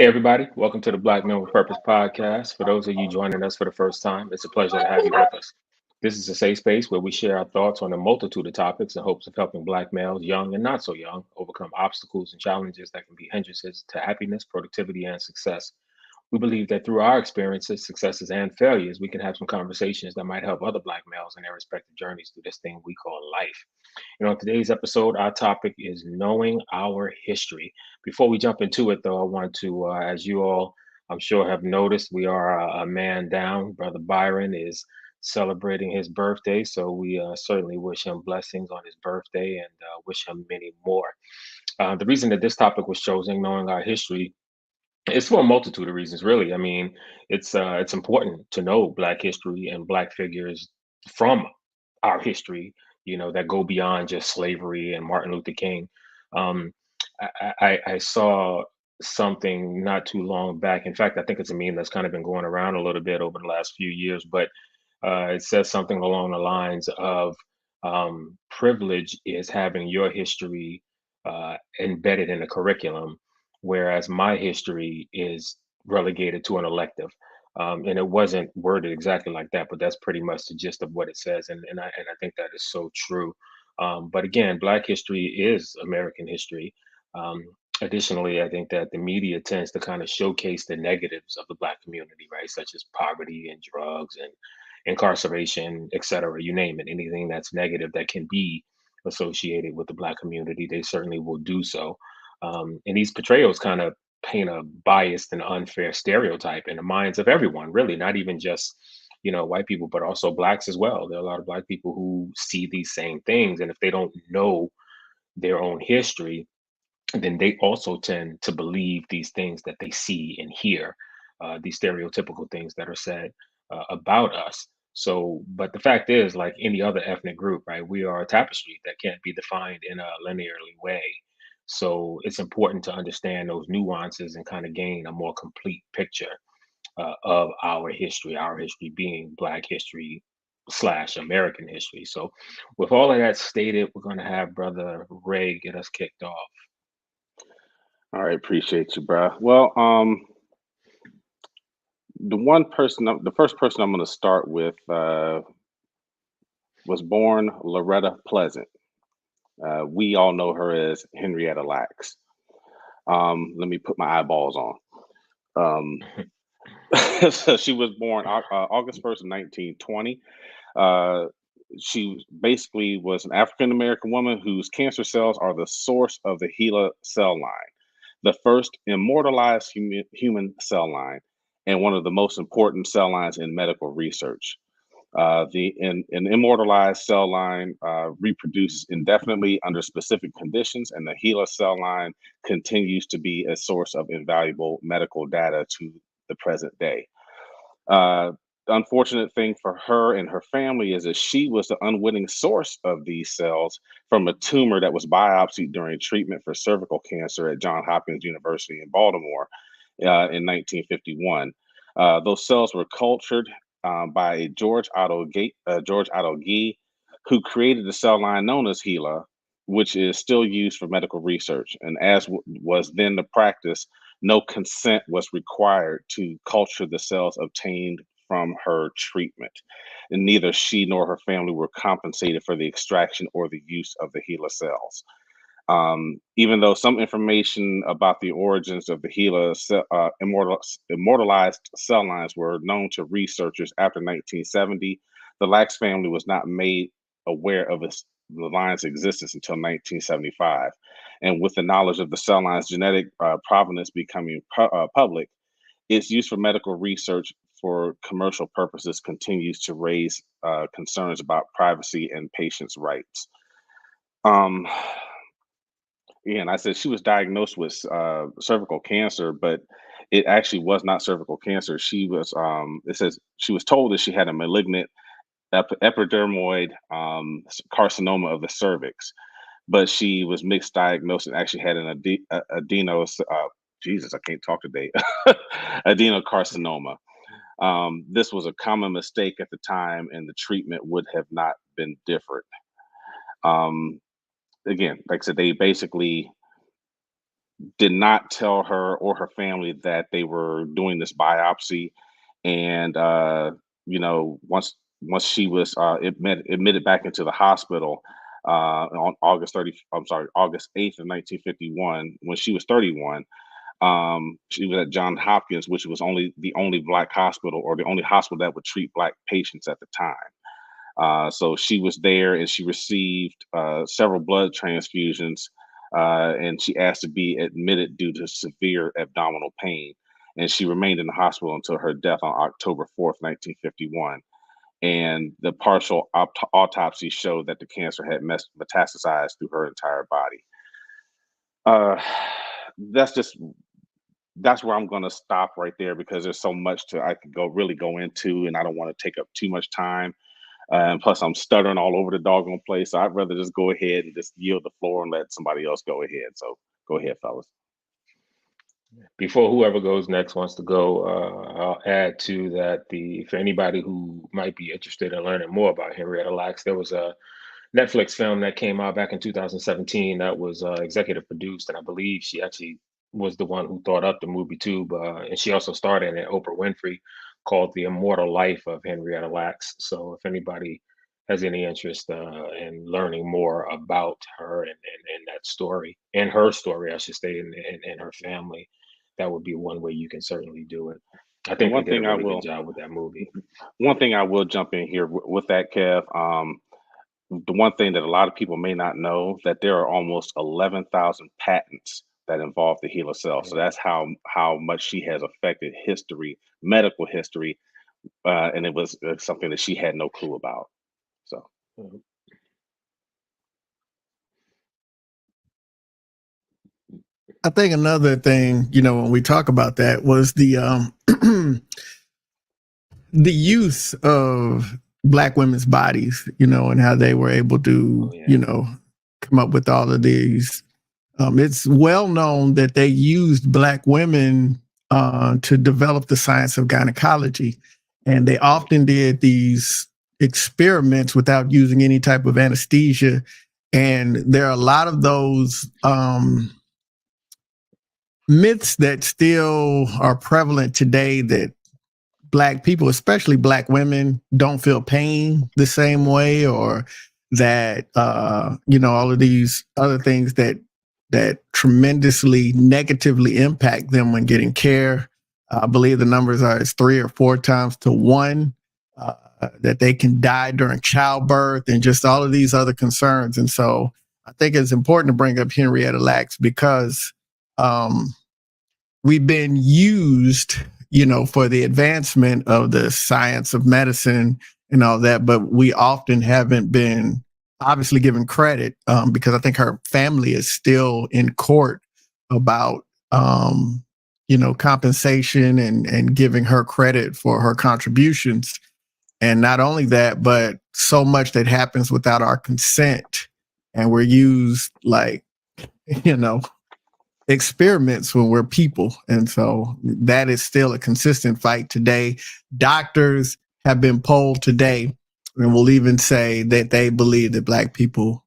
Hey, everybody. Welcome to the Black Men with Purpose podcast. For those of you joining us for the first time, it's a pleasure to have you with us. This is a safe space where we share our thoughts on a multitude of topics in hopes of helping Black males, young and not so young, overcome obstacles and challenges that can be hindrances to happiness, productivity, and success. We believe that through our experiences, successes, and failures, we can have some conversations that might help other Black males in their respective journeys through this thing we call life. In today's episode, our topic is knowing our history. Before we jump into it, though, I want to, as you all, I'm sure, have noticed, we are a man down. Brother Byron is celebrating his birthday, so we certainly wish him blessings on his birthday and wish him many more. The reason that this topic was chosen, knowing our history, it's for a multitude of reasons, really. I mean, it's important to know Black history and Black figures from our history, that go beyond just slavery and Martin Luther King. Um, I saw something not too long back. In fact, I think it's a meme that's kind of been going around a little bit over the last few years, but it says something along the lines of privilege is having your history embedded in a curriculum, whereas my history is relegated to an elective. And it wasn't worded exactly like that, but that's pretty much the gist of what it says. And I think that is so true. But again, Black history is American history. Um, Additionally, I think that the media tends to kind of showcase the negatives of the Black community, right? Such as poverty and drugs and incarceration, et cetera, you name it. Anything that's negative that can be associated with the Black community, they certainly will do so. And these portrayals kind of paint a biased and unfair stereotype in the minds of everyone, really, not even just white people, but also Blacks as well. There are a lot of Black people who see these same things, and if they don't know their own history, then they also tend to believe these things that they see and hear, these stereotypical things that are said about us. So, but the fact is, like any other ethnic group, right, we are a tapestry that can't be defined in a linearly way. So, it's important to understand those nuances and kind of gain a more complete picture of our history being Black history slash American history. So, with all of that stated, we're going to have Brother Ray get us kicked off. All right, appreciate you, bro. Well, the first person I'm going to start with was born Loretta Pleasant. We all know her as Henrietta Lacks. Let me put my eyeballs on. So she was born August 1st, 1920. Uh, she basically was an African American woman whose cancer cells are the source of the HeLa cell line, the first immortalized human cell line, and one of the most important cell lines in medical research. An immortalized cell line reproduces indefinitely under specific conditions, and the HeLa cell line continues to be a source of invaluable medical data to the present day. Uh, the unfortunate thing for her and her family is that she was the unwitting source of these cells from a tumor that was biopsied during treatment for cervical cancer at Johns Hopkins University in Baltimore in 1951. Those cells were cultured by George Otto Gee, who created the cell line known as HeLa, which is still used for medical research. And as was then the practice, no consent was required to culture the cells obtained from her treatment. And neither she nor her family were compensated for the extraction or the use of the HeLa cells. Even though some information about the origins of the immortalized cell lines were known to researchers after 1970, the Lax family was not made aware of the line's existence until 1975. And with the knowledge of the cell line's genetic provenance becoming public, its use for medical research for commercial purposes continues to raise concerns about privacy and patients' rights. Um, yeah, and I said she was diagnosed with cervical cancer, but it actually was not cervical cancer. It says she was told that she had a malignant epidermoid carcinoma of the cervix, but she was mixed diagnosed and actually had an Jesus, I can't talk today, adenocarcinoma. This was a common mistake at the time, and the treatment would have not been different. Um, Again, like I said, they basically did not tell her or her family that they were doing this biopsy. And once she was admitted back into the hospital on August 8th of 1951, when she was 31. She was at Johns Hopkins, which was the only black hospital, or the only hospital that would treat black patients at the time. So she was there, and she received several blood transfusions, and she asked to be admitted due to severe abdominal pain. And she remained in the hospital until her death on October 4th, 1951. And the partial autopsy showed that the cancer had metastasized through her entire body. Uh, that's just that's where I'm going to stop right there, because there's so much I could go into, and I don't want to take up too much time. And plus, I'm stuttering all over the doggone place. So I'd rather just go ahead and just yield the floor and let somebody else go ahead. So go ahead, fellas. Before whoever goes next wants to go, I'll add to that for anybody who might be interested in learning more about Henrietta Lacks, there was a Netflix film that came out back in 2017 that was executive produced, and I believe she actually was the one who thought up the movie too. And she also starred in it, Oprah Winfrey, called "The Immortal Life of Henrietta Lacks." So if anybody has any interest in learning more about her and that story, and her story, I should say, and her family, that would be one way you can certainly do it. I And think they did a really good job with that movie. one thing I will jump in here with that, Kev. The one thing that a lot of people may not know, that there are almost 11,000 patents that involve the HeLa cell. So Yeah. that's how much she has affected history, medical history, and it was something that she had no clue about. So. Mhm. I think another thing, when we talk about that, was the the use of black women's bodies, and how they were able to, Oh yeah. come up with all of these. It's well known that they used black women to develop the science of gynecology, and they often did these experiments without using any type of anesthesia. And there are a lot of those myths that still are prevalent today, that black people, especially black women, don't feel pain the same way, or that all of these other things that tremendously negatively impact them when getting care. I believe the numbers are 3 or 4 times to 1, that they can die during childbirth, and just all of these other concerns. And so I think it's important to bring up Henrietta Lacks, because we've been used, for the advancement of the science of medicine and all that, but we often haven't been obviously given credit, because I think her family is still in court about, compensation and giving her credit for her contributions. And not only that, but so much that happens without our consent, and we're used like, you know, experiments when we're people. And so that is still a consistent fight today. Doctors have been polled today, and will even say that they believe that black people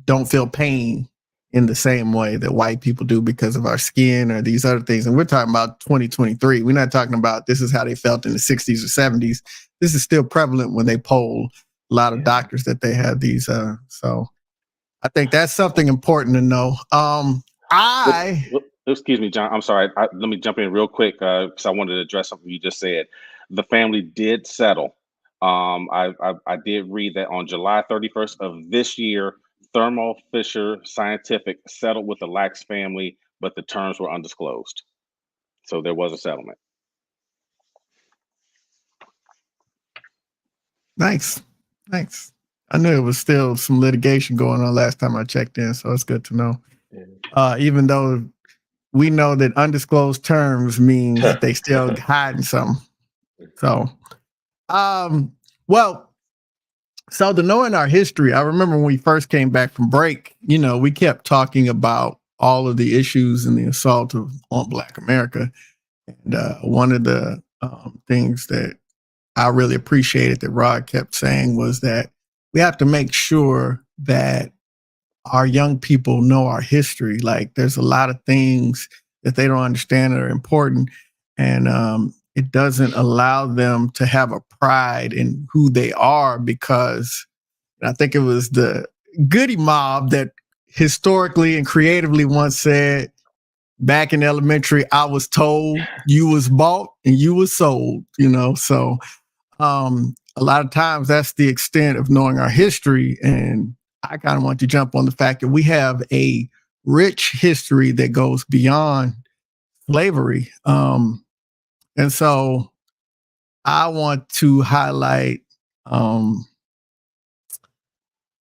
don't feel pain in the same way that white people do because of our skin or these other things. And we're talking about 2023. We're not talking about this is how they felt in the 60s or 70s. This is still prevalent when they poll a lot of doctors, that they have these. So I think that's something important to know. Excuse me, John. I'm sorry. Let me jump in real quick, because I wanted to address something you just said. The family did settle. I did read that on July 31st of this year, Thermo Fisher Scientific settled with the Lax family, but the terms were undisclosed. So there was a settlement. Nice. I knew it was still some litigation going on last time I checked in, so it's good to know. Even though we know that undisclosed terms means that they still hiding something. So, so to knowing our history, I remember when we first came back from break, we kept talking about all of the issues and the assault on Black America. And one of the things that I really appreciated that Rod kept saying was that we have to make sure that our young people know our history. Like there's a lot of things that they don't understand that are important. And it doesn't allow them to have a pride in who they are because I think it was the Goody Mob that historically and creatively once said, back in elementary, I was told you was bought and you was sold, you know? So a lot of times that's the extent of knowing our history. And I kind of want to jump on the fact that we have a rich history that goes beyond slavery. And so I want to highlight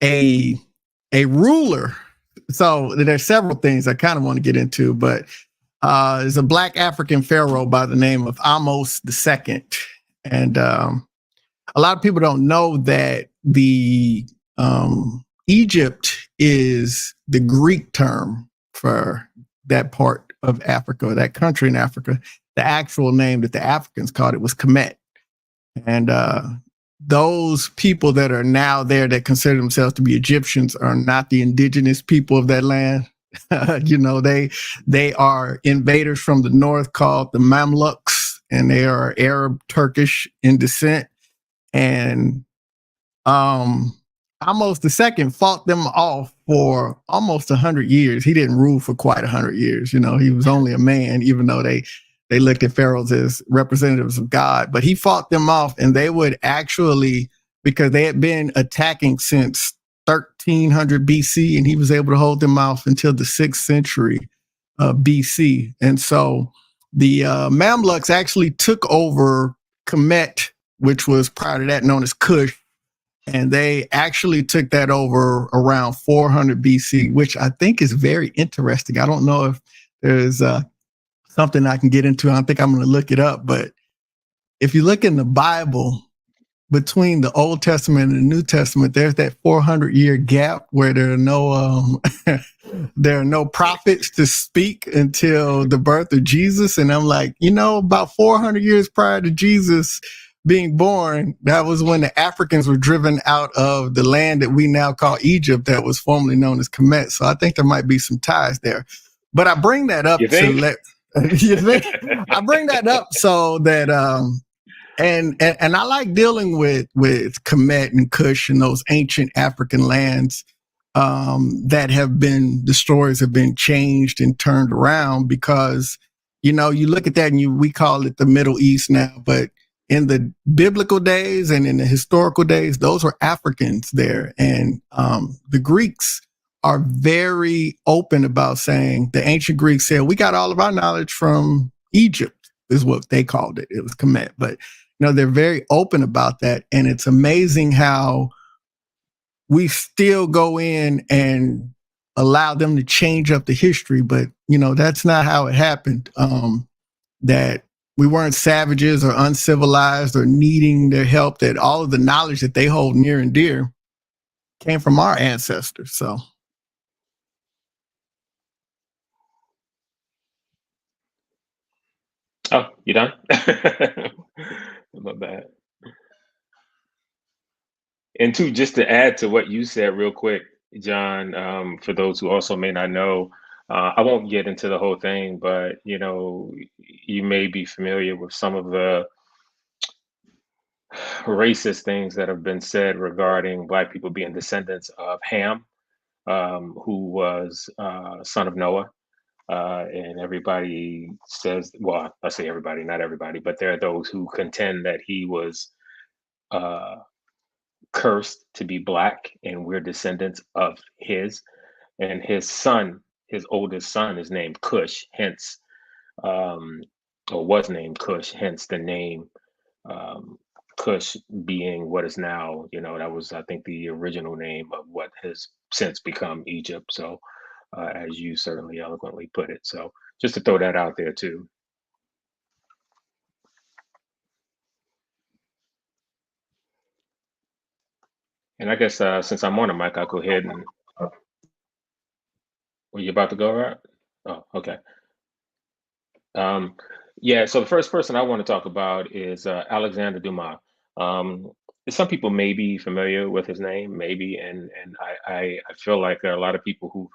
a ruler. So there's several things I kind of want to get into, but there's a black African pharaoh by the name of Amos II. And a lot of people don't know that the Egypt is the Greek term for that part of Africa, that country in Africa. The actual name that the Africans called it was Kemet. And those people that are now there that consider themselves to be Egyptians are not the indigenous people of that land. You know, they are invaders from the north called the Mamluks, and they are Arab Turkish in descent. And Amos II fought them off for almost 100 years. He didn't rule for quite 100 years. You know, he was only a man, even though they looked at pharaohs as representatives of God. But he fought them off, and they would actually, because they had been attacking since 1300 BC, and he was able to hold them off until the 6th century BC. And so the Mamluks actually took over Kemet, which was prior to that known as Kush, and they actually took that over around 400 BC, which I think is very interesting. I don't know if there's something I can get into. I think I'm going to look it up. But if you look in the Bible, between the Old Testament and the New Testament, there's that 400-year gap where there are no there are no prophets to speak until the birth of Jesus. And I'm like, you know, about 400 years prior to Jesus being born, that was when the Africans were driven out of the land that we now call Egypt, that was formerly known as Kemet. So I think there might be some ties there. But I bring that up to let you think? I bring that up so that and I like dealing with Kemet and Kush and those ancient African lands that have been, the stories have been changed and turned around, because you know, you look at that and we call it the Middle East now, but in the biblical days and in the historical days, those were Africans there. And the Greeks are very open about saying, the ancient Greeks said, we got all of our knowledge from Egypt, is what they called it. It was Kemet. But you know, they're very open about that. And it's amazing how we still go in and allow them to change up the history. But, you know, that's not how it happened. That we weren't savages or uncivilized or needing their help, that all of the knowledge that they hold near and dear came from our ancestors. So. Oh, you done? Not bad. And two, just to add to what you said real quick, John, for those who also may not know, I won't get into the whole thing, but you know, you may be familiar with some of the racist things that have been said regarding Black people being descendants of Ham, who was son of Noah. And everybody says, well, I say everybody, not everybody, but there are those who contend that he was uh, cursed to be Black, and we're descendants of his. And his son, his oldest son, is named Cush, hence, um, or was named Cush, hence the name um, Cush being what is now, you know, that was, I think, the original name of what has since become Egypt. So, as you certainly eloquently put it. So, just to throw that out there too. And I guess since I'm on the mic, I'll go ahead and. Were you about to go, right? Oh, okay. Um, yeah. So the first person I want to talk about is Alexander Dumas. Um, some people may be familiar with his name, maybe, and I feel like there are a lot of people who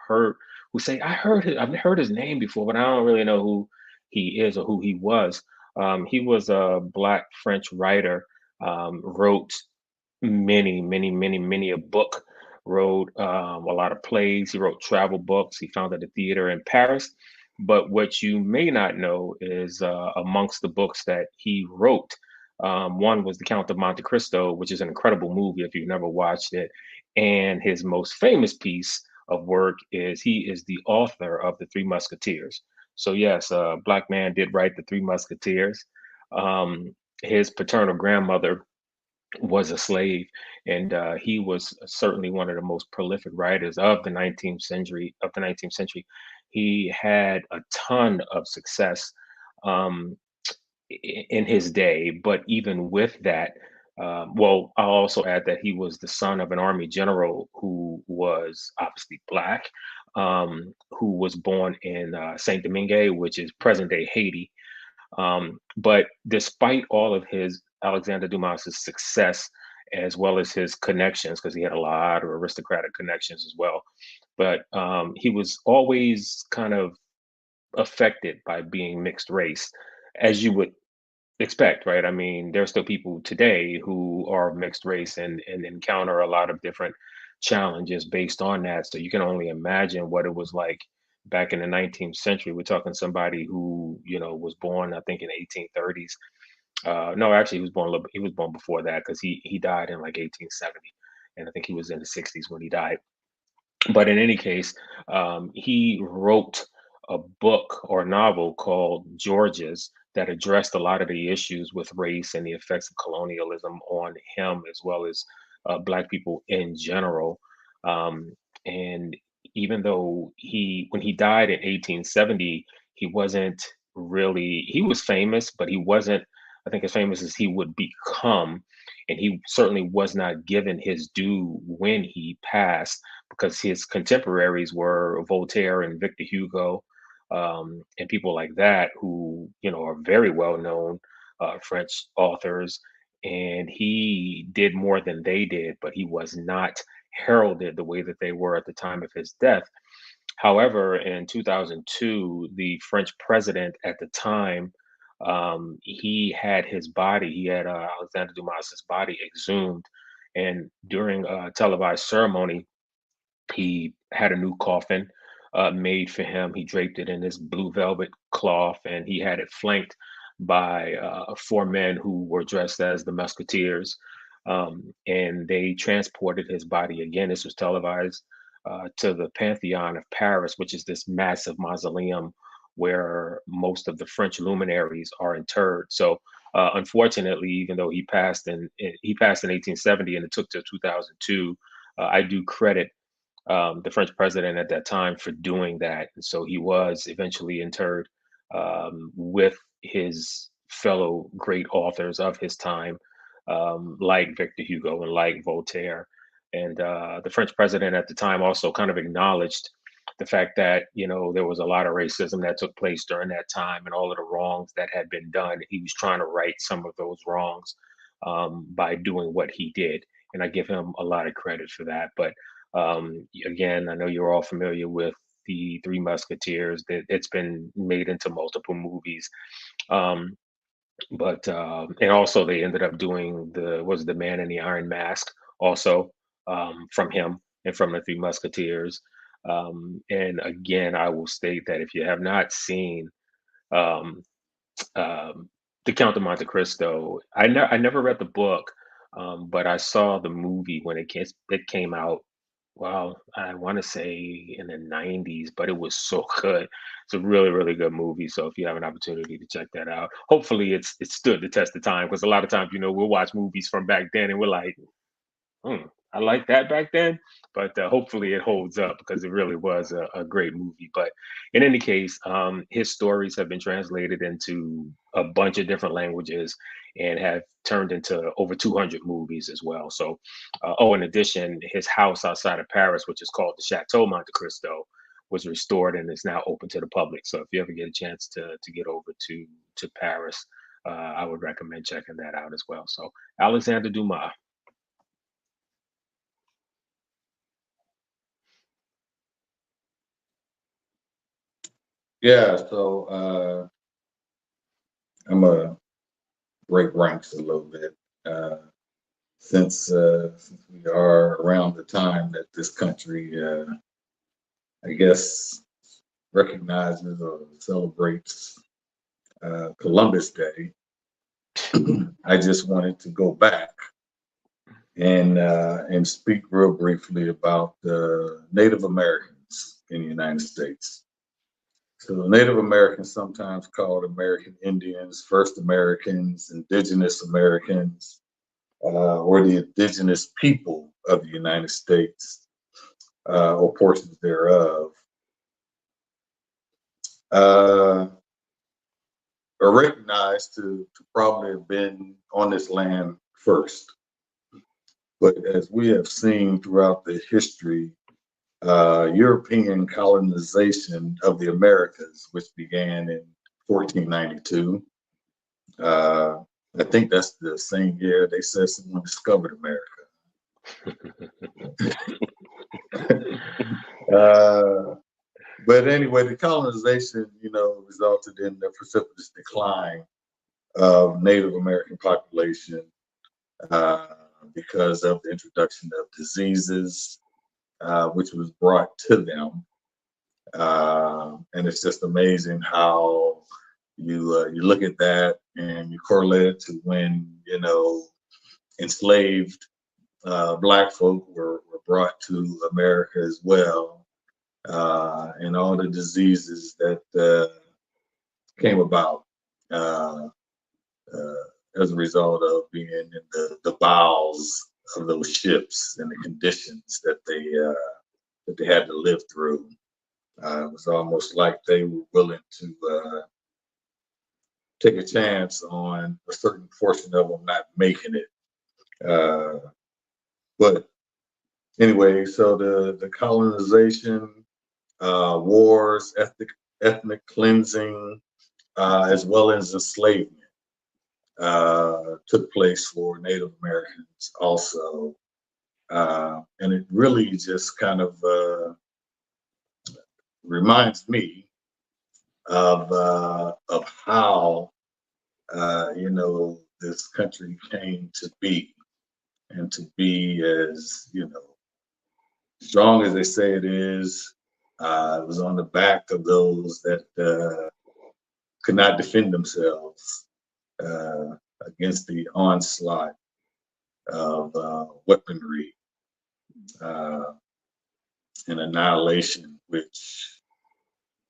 say I've heard his name before, but I don't really know who he is or who he was. He was a Black French writer, wrote many a book, wrote a lot of plays. He wrote travel books. He founded a theater in Paris. But what you may not know is amongst the books that he wrote, one was The Count of Monte Cristo, which is an incredible movie if you've never watched it. And his most famous piece of work is he is the author of The Three Musketeers. So, yes, a Black man did write The Three Musketeers. Um, his paternal grandmother was a slave, and he was certainly one of the most prolific writers of the 19th century. He had a ton of success um, in his day, but even with that, well, I'll also add that he was the son of an army general who was obviously black, who was born in Saint Domingue, which is present day Haiti. But despite all of his Alexander Dumas's success, as well as his connections, because he had a lot of aristocratic connections as well, but he was always kind of affected by being mixed race, as you would expect, right? I mean, there's still people today who are mixed race and encounter a lot of different challenges based on that. So you can only imagine what it was like back in the 19th century. We're talking somebody who, was born, I think, in 1830s. No, actually, he was born before that because he died in like 1870, and I think he was in the 60s when he died. But in any case, he wrote a book or novel called Georges that addressed a lot of the issues with race and the effects of colonialism on him, as well as Black people in general. Um, and even though when he died in 1870, he wasn't he was famous, but he wasn't, I think, as famous as he would become. And he certainly was not given his due when he passed, because his contemporaries were Voltaire and Victor Hugo, and people like that who are very well known French authors. And he did more than they did, but he was not heralded the way that they were at the time of his death. However, in 2002, the French president at the time, he had his body, he had Alexander Dumas's body exhumed, and during a televised ceremony, he had a new coffin made for him. He draped it in this blue velvet cloth, and he had it flanked by four men who were dressed as the Musketeers. And they transported his body again. This was televised to the Pantheon of Paris, which is this massive mausoleum where most of the French luminaries are interred. So, unfortunately, even though he passed in 1870, and it took till 2002, I do credit the French president at that time for doing that. And so he was eventually interred with his fellow great authors of his time, like Victor Hugo and like Voltaire. And the French president at the time also kind of acknowledged the fact that there was a lot of racism that took place during that time and all of the wrongs that had been done. He was trying to right some of those wrongs by doing what he did, and I give him a lot of credit for that. But again, I know you're all familiar with the Three Musketeers. That it's been made into multiple movies. Um, but and also they ended up doing the Man in the Iron Mask also, from him and from the Three Musketeers. And again, I will state that if you have not seen um, um, The Count of Monte Cristo, I never read the book, but I saw the movie when it came out. Well, I want to say in the 90s, but it was so good. It's a really, really good movie. So if you have an opportunity to check that out, hopefully it stood the test of time. Because a lot of times, we'll watch movies from back then and we're like, I like that back then, but hopefully it holds up because it really was a great movie. But in any case, his stories have been translated into a bunch of different languages and have turned into over 200 movies as well. So, in addition, his house outside of Paris, which is called the Chateau Monte Cristo, was restored and is now open to the public. So if you ever get a chance to get over to Paris, I would recommend checking that out as well. So Alexander Dumas. Yeah, so I'm a break ranks a little bit since we are around the time that this country, I guess, recognizes or celebrates Columbus Day. I just wanted to go back and speak real briefly about the Native Americans in the United States. So the Native Americans, sometimes called American Indians, First Americans, Indigenous Americans, or the indigenous people of the United States, or portions thereof, are recognized to probably have been on this land first. But as we have seen throughout the history, European colonization of the Americas, which began in 1492, I think that's the same year they said someone discovered America. But anyway, the colonization, resulted in the precipitous decline of Native American population uh, because of the introduction of diseases, which was brought to them. And it's just amazing how you look at that and you correlate it to when enslaved Black folk were brought to America as well, and all the diseases that came about uh, as a result of being in the bowels of those ships and the conditions that they had to live through. It was almost like they were willing to take a chance on a certain portion of them not making it. But anyway, so the colonization, wars, ethnic cleansing, as well as enslavement, took place for Native Americans also. And it really just kind of reminds me of how this country came to be, and to be as strong as they say it is. It was on the back of those that could not defend themselves against the onslaught of weaponry uh, and annihilation. Which,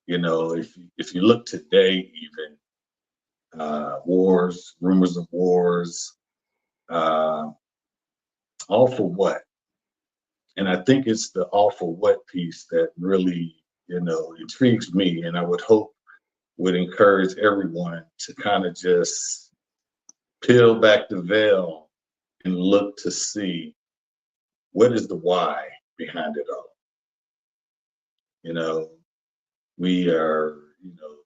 if you look today, even wars, rumors of wars, uh, all for what? And I think it's the all for what piece that really, intrigues me, and I would hope would encourage everyone to kind of just peel back the veil and look to see what is the why behind it all. We are,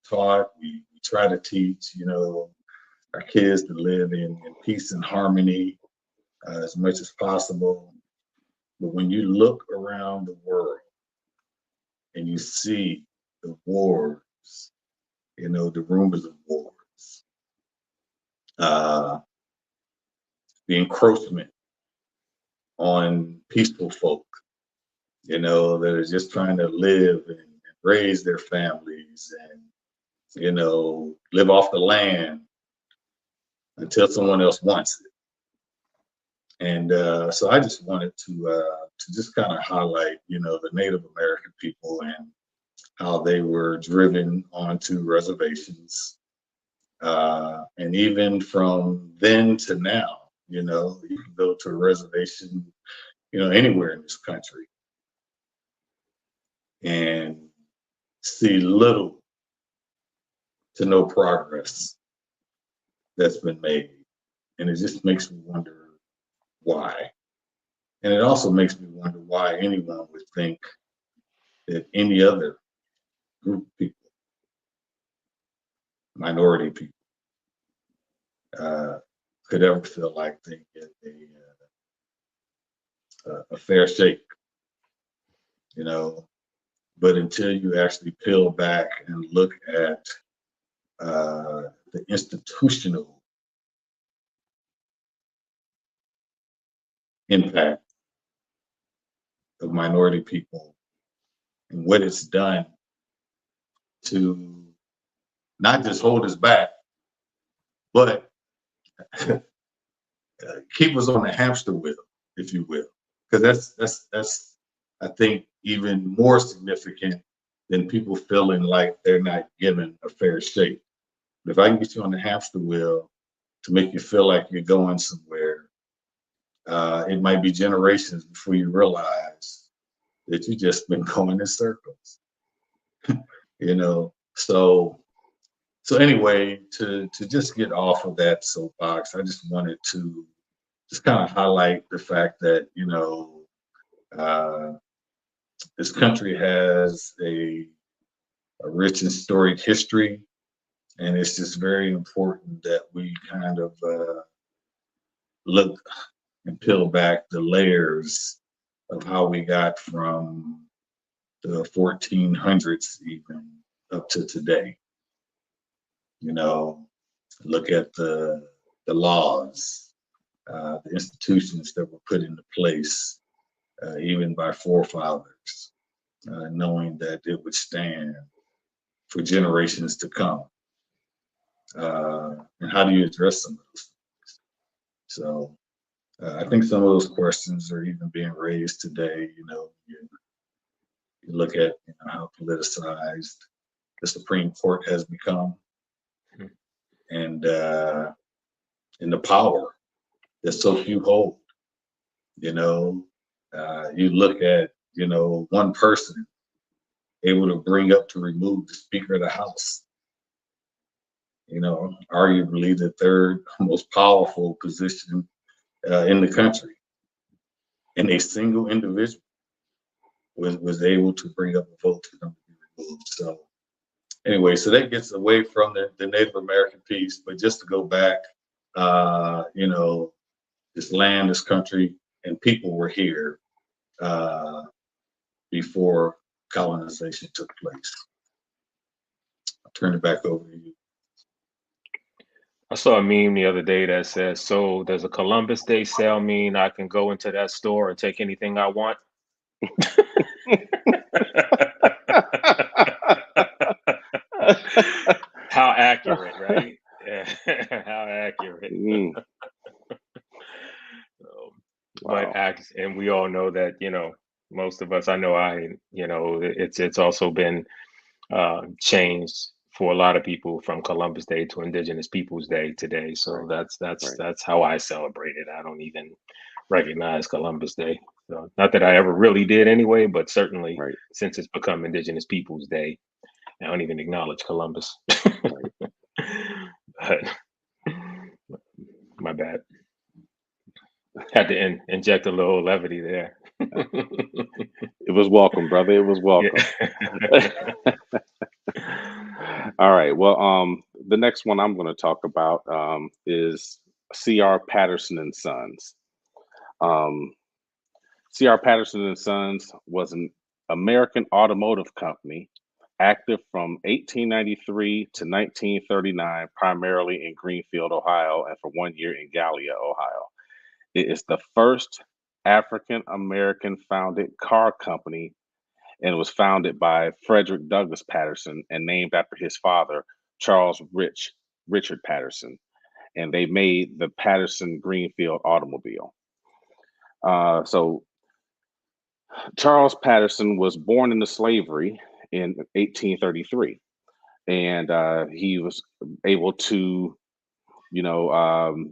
taught, we try to teach, our kids to live in peace and harmony as much as possible. But when you look around the world and you see the wars, the rumors of wars, uh, the encroachment on peaceful folk, that are just trying to live and raise their families and, live off the land until someone else wants it. And so I just wanted to just kind of highlight, the Native American people and how they were driven onto reservations. And even from then to now, you can go to a reservation, anywhere in this country and see little to no progress that's been made. And it just makes me wonder why. And it also makes me wonder why anyone would think that any other group of people, minority people, could ever feel like they get a fair shake. But until you actually peel back and look at the institutional impact of minority people and what it's done to not just hold us back, but keep us on the hamster wheel, if you will, because that's I think even more significant than people feeling like they're not given a fair shake. If I can get you on the hamster wheel to make you feel like you're going somewhere, it might be generations before you realize that you just been going in circles. You know, so anyway, to just get off of that soapbox, I just wanted to just kind of highlight the fact that, you know, this country has a rich and storied history, and it's just very important that we kind of look and peel back the layers of how we got from the 1400s even up to today. You know, look at the laws, the institutions that were put into place, even by forefathers, knowing that it would stand for generations to come. And how do you address some of those things? So I think some of those questions are even being raised today. You know, you look at, you know, how politicized the Supreme Court has become, and the power that so few hold. You know, you look at, you know, one person able to bring up to remove the Speaker of the House. You know, arguably the third most powerful position in the country, and a single individual was able to bring up a vote to them to be removed. So anyway, so that gets away from the Native American piece, but just to go back, you know, this land, this country, and people were here before colonization took place. I'll turn it back over to you. I saw a meme the other day that says, "So does a Columbus Day sale mean I can go into that store and take anything I want?" How accurate, right? Yeah. How accurate. Wow. And we all know that, you know, most of us, I know you know, it's also been changed for a lot of people from Columbus Day to Indigenous Peoples Day today. So Right. that's how I celebrate it. I don't even recognize Columbus Day. So not that I ever really did anyway, but certainly Right. since it's become Indigenous Peoples Day, I don't even acknowledge Columbus. But my bad. Had to inject a little levity there. It was welcome, brother. It was welcome. All right. Well, the next one I'm going to talk about is C.R. Patterson and Sons. C.R. Patterson and Sons was an American automotive company active from 1893 to 1939, primarily in Greenfield, Ohio, and for 1 year in Gallia, Ohio. It is the first African American founded car company, and was founded by Frederick Douglass Patterson and named after his father, Charles Richard Patterson. And they made the Patterson Greenfield automobile. So Charles Patterson was born into slavery in 1833, and he was able to, you know,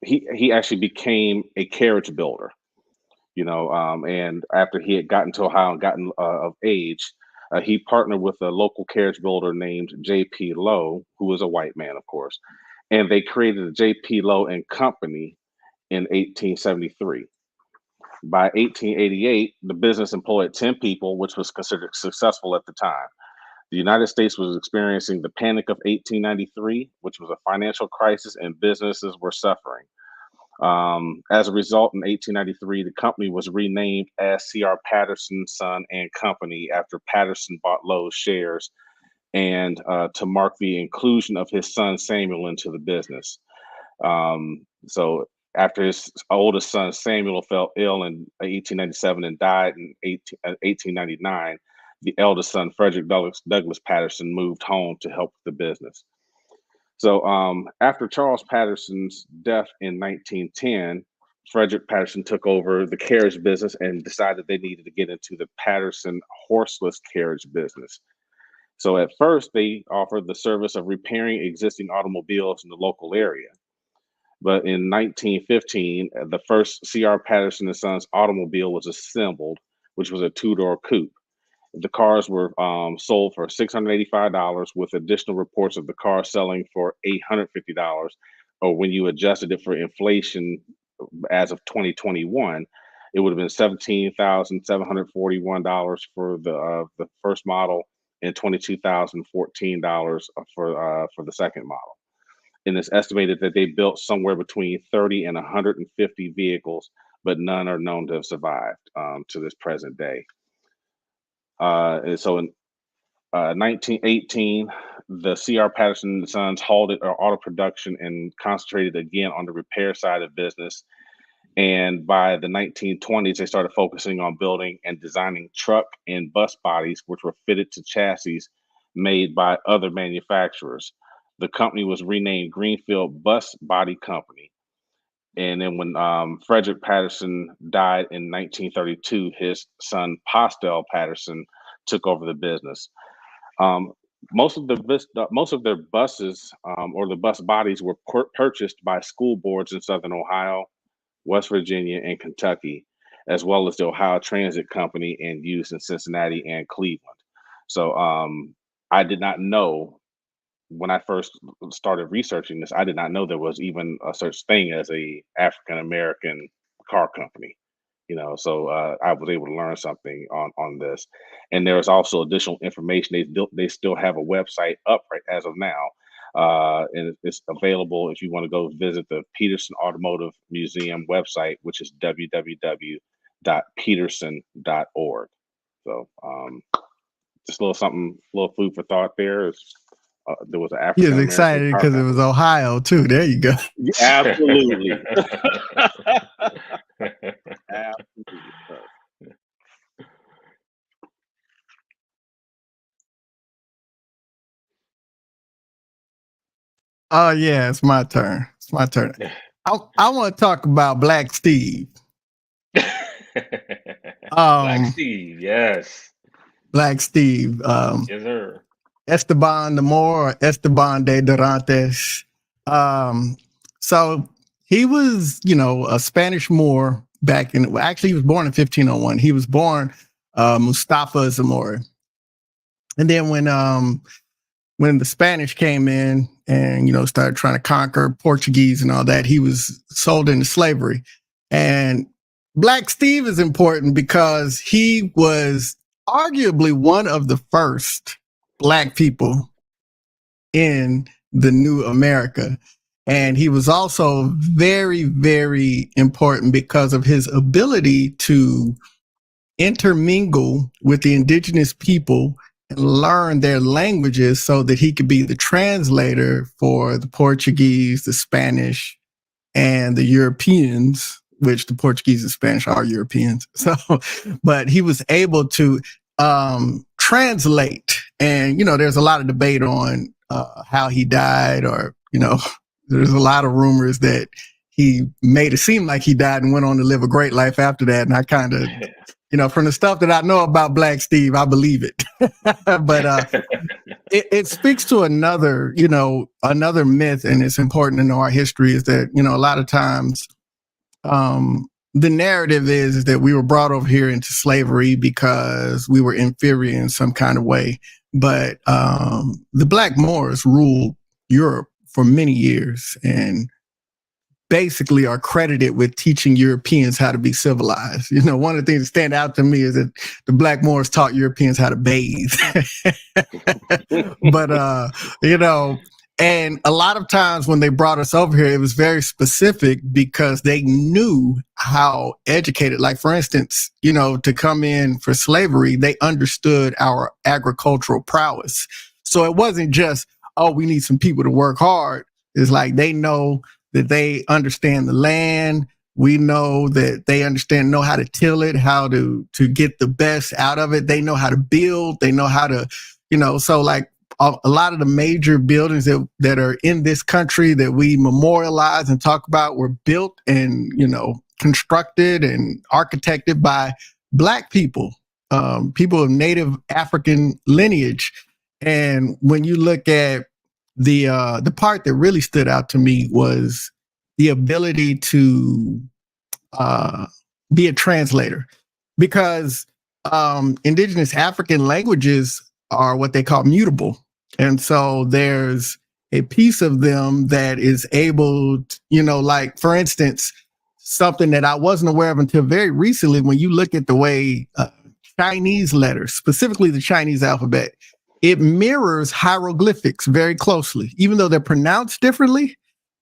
he actually became a carriage builder. You know, and after he had gotten to Ohio and gotten of age, he partnered with a local carriage builder named J.P. Lowe, who was a white man, of course, and they created the J.P. Lowe and Company in 1873. By 1888, the business employed 10 people, which was considered successful at the time. The United States was experiencing the Panic of 1893, which was a financial crisis, and businesses were suffering. As a result, in 1893, the company was renamed as C.R. Patterson, Son and Company after Patterson bought Lowe's shares and to mark the inclusion of his son Samuel into the business. So after his oldest son Samuel fell ill in 1897 and died in 1899, the eldest son Frederick Douglass Patterson moved home to help with the business. So after Charles Patterson's death in 1910, Frederick Patterson took over the carriage business and decided they needed to get into the Patterson horseless carriage business. So at first, they offered the service of repairing existing automobiles in the local area. But in 1915, the first C.R. Patterson and Sons automobile was assembled, which was a two-door coupe. The cars were sold for $685, with additional reports of the car selling for $850, or when you adjusted it for inflation as of 2021, it would have been $17,741 for the first model and $22,014 for the second model. And it's estimated that they built somewhere between 30 and 150 vehicles, but none are known to have survived to this present day. And so in 1918, the C.R. Patterson and Sons halted auto production and concentrated again on the repair side of business. And by the 1920s, they started focusing on building and designing truck and bus bodies, which were fitted to chassis made by other manufacturers. The company was renamed Greenfield Bus Body Company. And then when Frederick Patterson died in 1932, his son Postel Patterson took over the business. Most of their buses or the bus bodies were purchased by school boards in Southern Ohio, West Virginia, and Kentucky, as well as the Ohio Transit Company, and used in Cincinnati and Cleveland. So I did not know, when I first started researching this, I did not know there was even a such thing as a African American car company. So I was able to learn something on this, and there is also additional information. They still have a website up right as of now, and it's available if you want to go visit the Peterson Automotive Museum website, which is www.peterson.org. So just a little food for thought there. There was an African He was American excited because it was Ohio too. There you go. Absolutely. Absolutely. Oh yeah, it's my turn. It's my turn. I want to talk about Black Steve. Black Steve, yes. Black Steve. Yes, sir. Esteban de Moor, Esteban de Dorantes. So he was, a Spanish Moor back in. Actually, he was born in 1501. He was born Mustafa Zamora, and then when the Spanish came in and started trying to conquer Portuguese and all that, he was sold into slavery. And Black Steve is important because he was arguably one of the first Black people in the new America. And he was also very, very important because of his ability to intermingle with the indigenous people and learn their languages so that he could be the translator for the Portuguese, the Spanish, and the Europeans, which the Portuguese and Spanish are Europeans. So, but he was able to translate. And, there's a lot of debate on how he died, or, there's a lot of rumors that he made it seem like he died and went on to live a great life after that. And I kind of, from the stuff that I know about Black Steve, I believe it. But it speaks to another myth, and it's important to know our history, is that, a lot of times the narrative is that we were brought over here into slavery because we were inferior in some kind of way. But the Black Moors ruled Europe for many years and basically are credited with teaching Europeans how to be civilized. One of the things that stand out to me is that the Black Moors taught Europeans how to bathe. But, And a lot of times when they brought us over here, it was very specific because they knew how educated, like for instance, to come in for slavery, they understood our agricultural prowess. So it wasn't just, oh, we need some people to work hard. It's like they know that they understand the land. We know that they know how to till it, how to get the best out of it. They know how to build. They know how to, so like, a lot of the major buildings that are in this country that we memorialize and talk about were built and, constructed and architected by Black people, people of Native African lineage. And when you look at the part that really stood out to me was the ability to be a translator, because indigenous African languages are what they call mutable. And so there's a piece of them that is able to, like, for instance, something that I wasn't aware of until very recently, when you look at the way Chinese letters, specifically the Chinese alphabet, it mirrors hieroglyphics very closely, even though they're pronounced differently.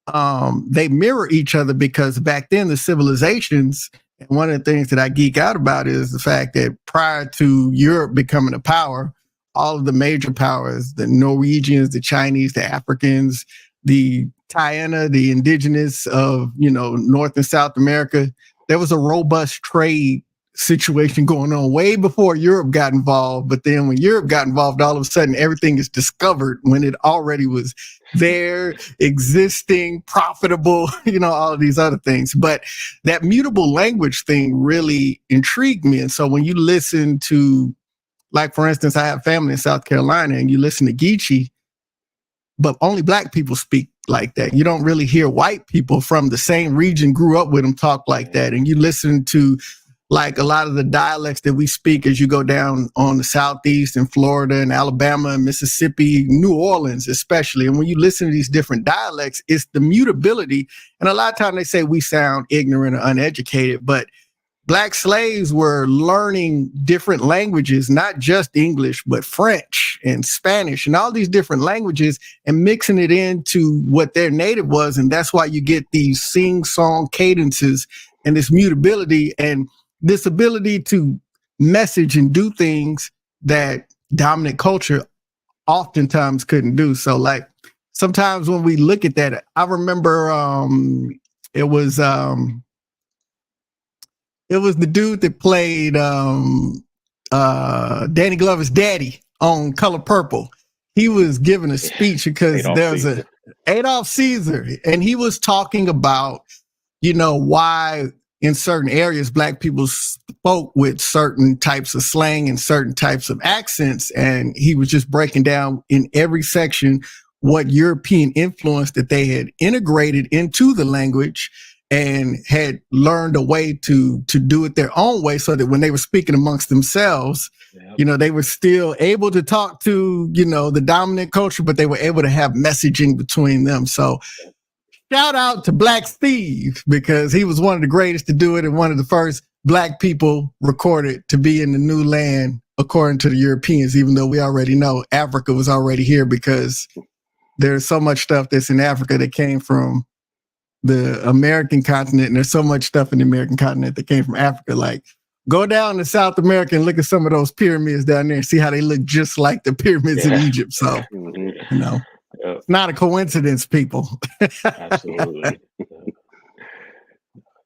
They mirror each other because back then the civilizations, and one of the things that I geek out about is the fact that prior to Europe becoming a power, all of the major powers, the Norwegians, the Chinese, the Africans, the Taíno, the indigenous of, North and South America, there was a robust trade situation going on way before Europe got involved. But then when Europe got involved, all of a sudden everything is discovered when it already was there, existing, profitable, all of these other things. But that mutable language thing really intrigued me. And so when you listen to, like, for instance, I have family in South Carolina, and you listen to Geechee, but only Black people speak like that. You don't really hear white people from the same region, grew up with them, talk like that. And you listen to, like, a lot of the dialects that we speak as you go down on the Southeast in Florida and Alabama and Mississippi, New Orleans especially. And when you listen to these different dialects, it's the mutability. And a lot of times they say we sound ignorant or uneducated, but Black slaves were learning different languages, not just English, but French and Spanish and all these different languages, and mixing it into what their native was. And that's why you get these sing-song cadences and this mutability and this ability to message and do things that dominant culture oftentimes couldn't do. So, like, sometimes when we look at that, I remember it was the dude that played Danny Glover's daddy on Color Purple. He was giving a speech because there's a Adolph Caesar, and he was talking about, why in certain areas Black people spoke with certain types of slang and certain types of accents. And he was just breaking down in every section what European influence that they had integrated into the language and had learned a way to do it their own way, so that when they were speaking amongst themselves, they were still able to talk to, the dominant culture, but they were able to have messaging between them. So shout out to Black Steve, because he was one of the greatest to do it and one of the first Black people recorded to be in the new land, according to the Europeans, even though we already know Africa was already here, because there's so much stuff that's in Africa that came from the American continent, and there's so much stuff in the American continent that came from Africa. Like, go down to South America and look at some of those pyramids down there and see how they look just like the pyramids in Egypt. So, it's not a coincidence, people. Absolutely.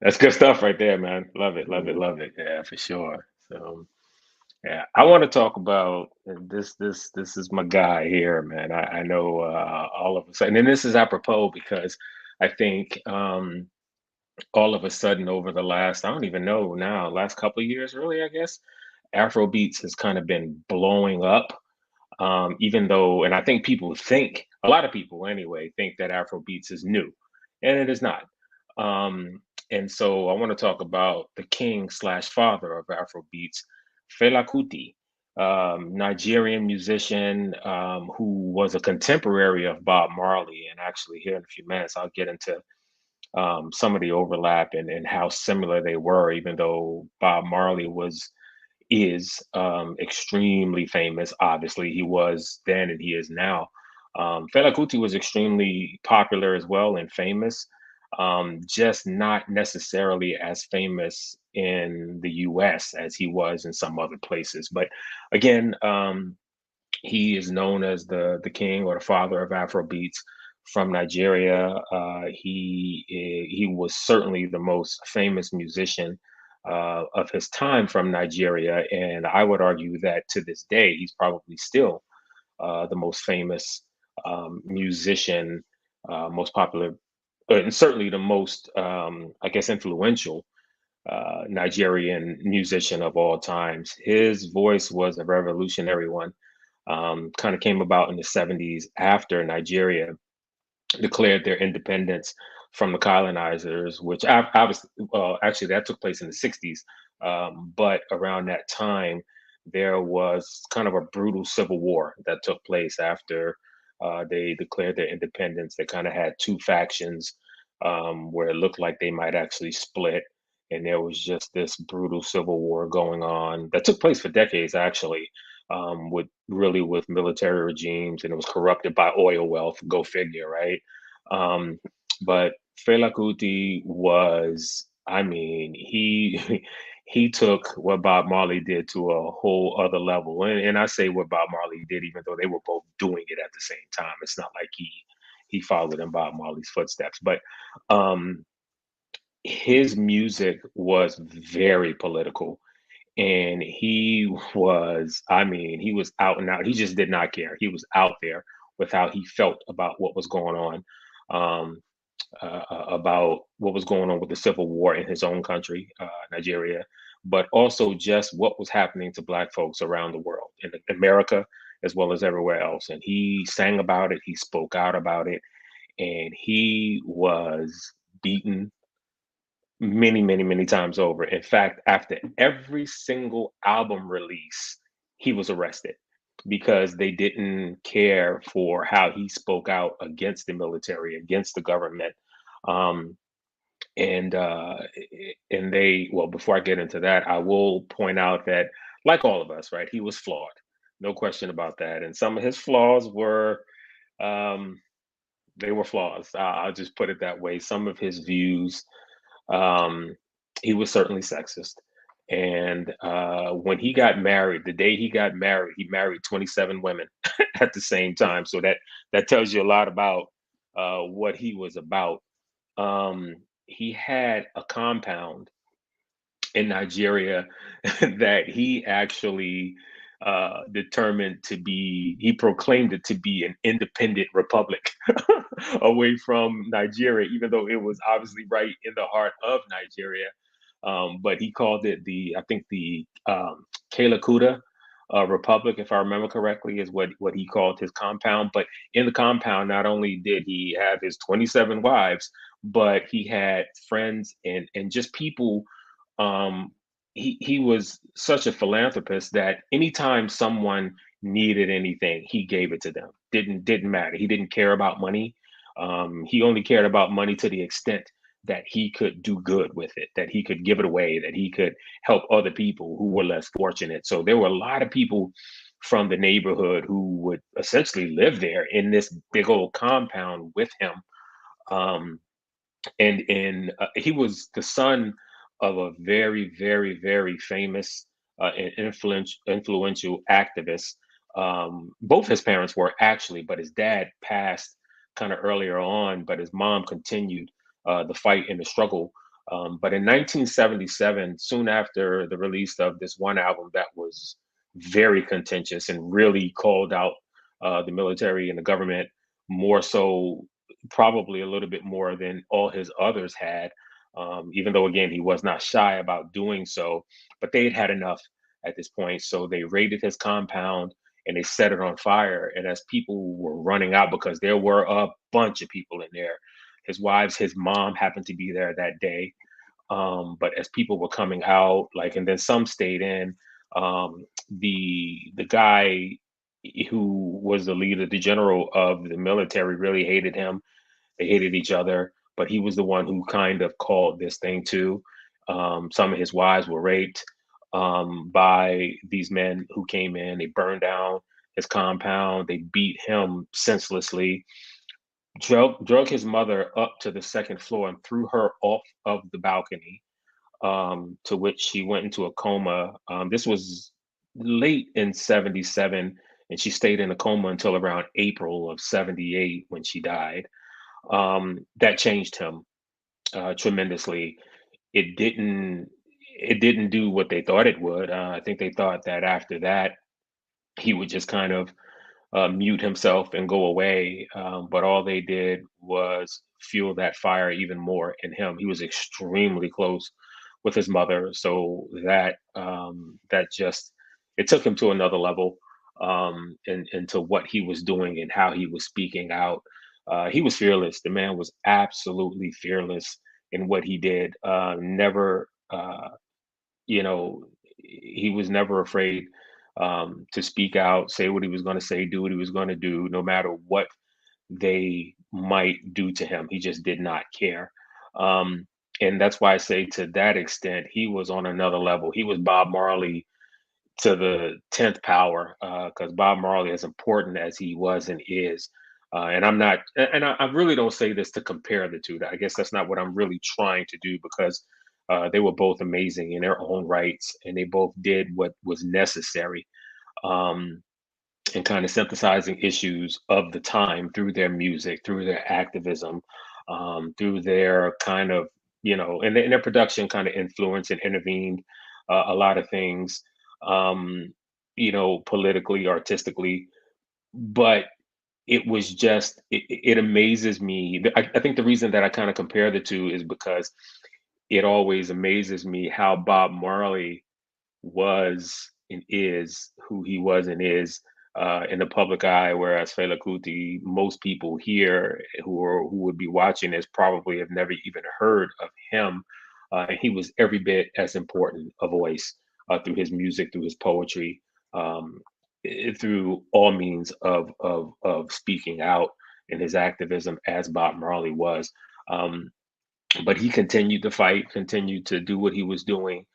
That's good stuff right there, man. Love it, love it, love it. Yeah, for sure. So, yeah, I want to talk about this. This is my guy here, man. I know all of a sudden, and this is apropos because I think all of a sudden over the last, I don't even know now, last couple of years, really, I guess, Afro beats has kind of been blowing up. Even though, and I think people think, a lot of people anyway, think that Afro beats is new, and it is not. And so I want to talk about the king slash father of Afro beats, Fela Kuti, Nigerian musician, who was a contemporary of Bob Marley. And actually, here in a few minutes, I'll get into some of the overlap and how similar they were, even though Bob Marley is extremely famous. Obviously, he was then and he is now. Fela Kuti was extremely popular as well and famous, just not necessarily as famous in the US as he was in some other places. But again, he is known as the king or the father of Afro beats from Nigeria. He was certainly the most famous musician of his time from Nigeria, and I would argue that to this day he's probably still the most famous musician, most popular, and certainly the most, I guess, influential Nigerian musician of all times. His voice was a revolutionary one. Kind of came about in the 70s after Nigeria declared their independence from the colonizers, which obviously, well, actually, that took place in the 60s. But around that time, there was kind of a brutal civil war that took place after they declared their independence. They kind of had two factions where it looked like they might actually split. And there was just this brutal civil war going on that took place for decades, actually, with military regimes, and it was corrupted by oil wealth. Go figure, right? Um, but Fela Kuti was, I mean, he he took what Bob Marley did to a whole other level. And I say what Bob Marley did, even though they were both doing it at the same time. It's not like he followed in Bob Marley's footsteps. But um, his music was very political, and he was, I mean, he was out and out. He just did not care. He was out there with how he felt about what was going on, um, about what was going on with the civil war in his own country, Nigeria, but also just what was happening to Black folks around the world, in America as well as everywhere else. And he sang about it, he spoke out about it, and he was beaten many, many, many times over. In fact, after every single album release, he was arrested because they didn't care for how he spoke out against the military, against the government. Um, and they, well, before I get into that, I will point out that, like all of us, right, he was flawed, no question about that. And some of his flaws were, um, they were flaws. I'll just put it that way. Some of his views, um, he was certainly sexist. And when he got married, the day he got married, he married 27 women at the same time. So that tells you a lot about what he was about. He had a compound in Nigeria that he actually determined to be, he proclaimed it to be an independent republic away from Nigeria, even though it was obviously right in the heart of Nigeria. But he called it I think the Kalakuta Republic, if I remember correctly, is what he called his compound. But in the compound, not only did he have his 27 wives, but he had friends and just people. um, he was such a philanthropist that anytime someone needed anything, he gave it to them. Didn't matter. He didn't care about money. He only cared about money to the extent that he could do good with it, that he could give it away, that he could help other people who were less fortunate. So there were a lot of people from the neighborhood who would essentially live there in this big old compound with him. Um, and he was the son of a very, very, very famous and influential activist. Both his parents were actually, but his dad passed kind of earlier on, but his mom continued the fight and the struggle. But in 1977, soon after the release of this one album that was very contentious and really called out the military and the government, more so, probably a little bit more than all his others had, even though, again, he was not shy about doing so. But they had had enough at this point. So they raided his compound and they set it on fire. And as people were running out, because there were a bunch of people in there, his wives, his mom happened to be there that day. But as people were coming out, like, and then some stayed in, the guy who was the leader, the general of the military, really hated him. They hated each other, but he was the one who kind of called this thing too. Some of his wives were raped by these men who came in. They burned down his compound. They beat him senselessly, drug his mother up to the second floor and threw her off of the balcony, to which she went into a coma. This was late in 77, and she stayed in a coma until around April of 78 when she died. That changed him tremendously. It didn't it didn't do what they thought it would. I think they thought that after that he would just kind of mute himself and go away. But all they did was fuel that fire even more in him. He was extremely close with his mother, so that just it took him to another level, into what he was doing and how he was speaking out. He was fearless. The man was absolutely fearless in what he did. Never, you know, he was never afraid to speak out, say what he was going to say, do what he was going to do, no matter what they might do to him. He just did not care. And that's why I say to that extent, he was on another level. He was Bob Marley to the 10th power, because Bob Marley, as important as he was and is, and I'm not, and I really don't say this to compare the two. I guess that's not what I'm really trying to do, because they were both amazing in their own rights, and they both did what was necessary, um, and kind of synthesizing issues of the time through their music, through their activism, through their kind of, and their production kind of influenced and intervened a lot of things, um, politically, artistically. But it was just, it amazes me. I think the reason that I kind of compare the two is because it always amazes me how Bob Marley was and is who he was and is in the public eye, whereas Fela Kuti, most people here who would be watching this probably have never even heard of him. And he was every bit as important a voice through his music, through his poetry, um, through all means of speaking out in his activism as Bob Marley was. Um, but he continued to fight, continued to do what he was doing.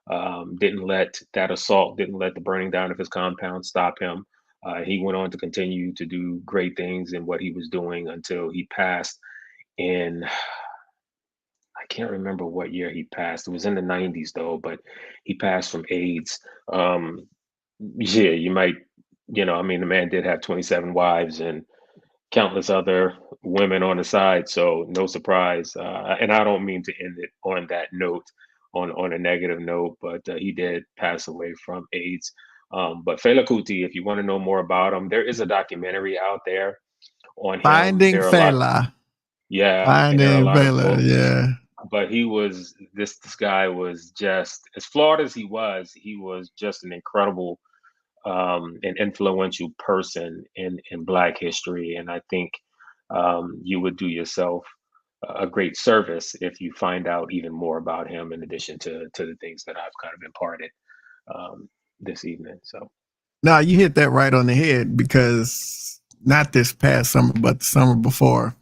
Didn't let that assault, didn't let the burning down of his compound stop him. He went on to continue to do great things in what he was doing until he passed in, I can't remember what year he passed. It was in the 90s though, but he passed from AIDS. Yeah, you might, I mean, the man did have 27 wives and countless other women on the side, so no surprise. And I don't mean to end it on that note, on a negative note, but he did pass away from AIDS. But Fela Kuti, if you want to know more about him, there is a documentary out there on him. Finding There are a lot, Fela. yeah, and there are a Finding lot of Fela, books. yeah. But he was this guy was just as flawed as he was just an incredible, an influential person in Black history. And I think you would do yourself a great service if you find out even more about him, in addition to the things that I've kind of imparted this evening. So, No, you hit that right on the head, because not this past summer, but the summer before,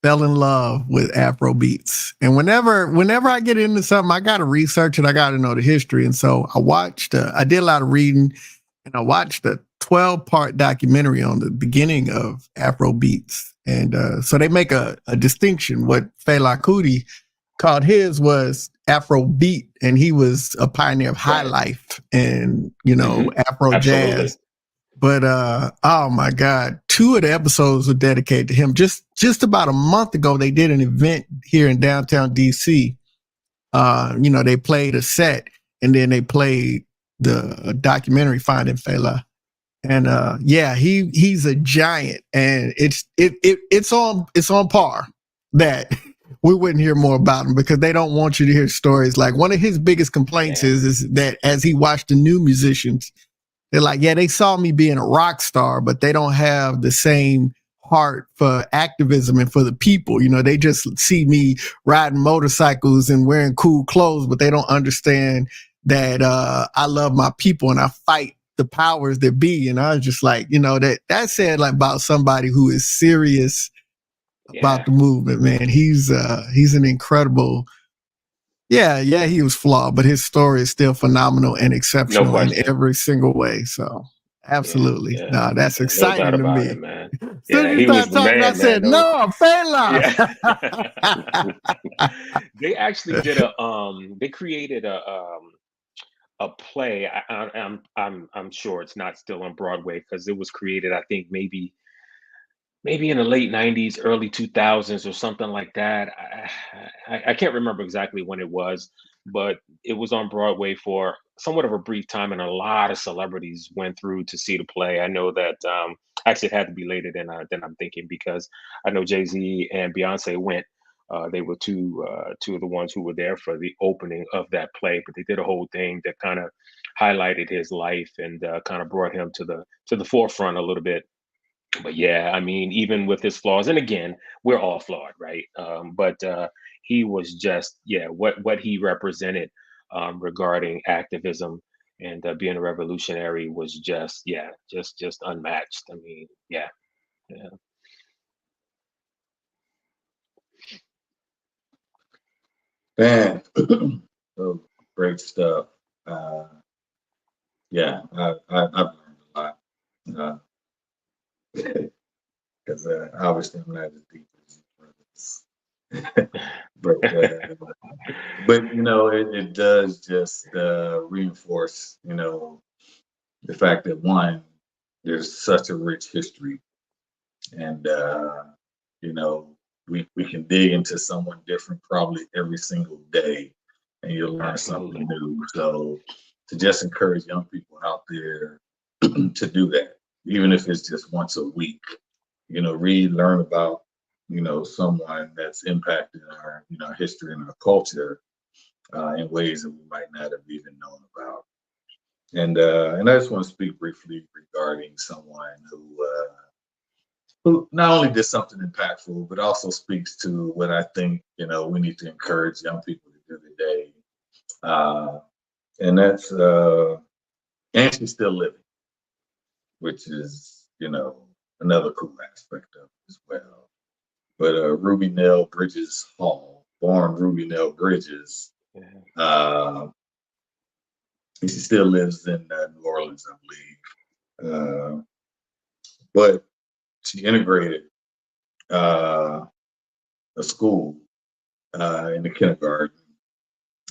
fell in love with Afro beats. And whenever I get into something, I got to research it. I got to know the history. And so I did a lot of reading, and I watched a 12-part documentary on the beginning of Afro beats. And so they make a distinction. What Fela Kuti called his was Afro beat, and he was a pioneer of high right. life and, Hmm. Afro Absolutely. jazz. But oh my God, 2 of the episodes were dedicated to him. Just about a month ago, they did an event here in downtown DC. They played a set, and then they played the documentary Finding Fela. And yeah, he's a giant, and it's on par that we wouldn't hear more about him, because they don't want you to hear stories. Like, one of his biggest complaints Yeah. is that as he watched the new musicians, they're like, yeah, they saw me being a rock star, but they don't have the same heart for activism and for the people. They just see me riding motorcycles and wearing cool clothes, but they don't understand that I love my people and I fight the powers that be. And I was just like, that said, like, about somebody who is serious about Yeah. the movement, man. He's an incredible. Yeah, he was flawed, but his story is still phenomenal and No exceptional in question. every single way. So Absolutely. Yeah, No, that's yeah, no doubt exciting to about it, me. man. As soon Yeah, as you he was started the talking, I man, man. said, Those, no, Fela. yeah. They actually did they created a play. I'm sure it's not still on Broadway because it was created, I think maybe in the late 90s, early 2000s or something like that. I can't remember exactly when it was, but it was on Broadway for somewhat of a brief time, and a lot of celebrities went through to see the play. I know that actually it had to be later than I'm thinking, because I know Jay-Z and Beyonce went. They were two of the ones who were there for the opening of that play, but they did a whole thing that kind of highlighted his life and kind of brought him to the forefront a little bit. But yeah, I mean, even with his flaws, and again, we're all flawed, right? But he was just, yeah, what he represented regarding activism and being a revolutionary was just, yeah, just unmatched. I mean, yeah, yeah, Man, so great stuff. Uh, yeah, I've learned a lot. Because obviously I'm not as deep as you brothers. But you know, it does just reinforce, you know, the fact that one, there's such a rich history, and you know, we can dig into someone different probably every single day, and you'll learn something absolutely. new. So to just encourage young people out there to do that, even if it's just once a week, you know, read, learn about, you know, someone that's impacted our, you know, history and our culture in ways that we might not have even known about. And I just want to speak briefly regarding someone who not only did something impactful, but also speaks to what I think, you know, we need to encourage young people to do today. Uh, and that's and she's still living, which is, you know, another cool aspect of it as well. But Ruby Nell Bridges Hall, born Ruby Nell Bridges, Yeah, uh, and she still lives in New Orleans, I believe. But she integrated uh, a school in the kindergarten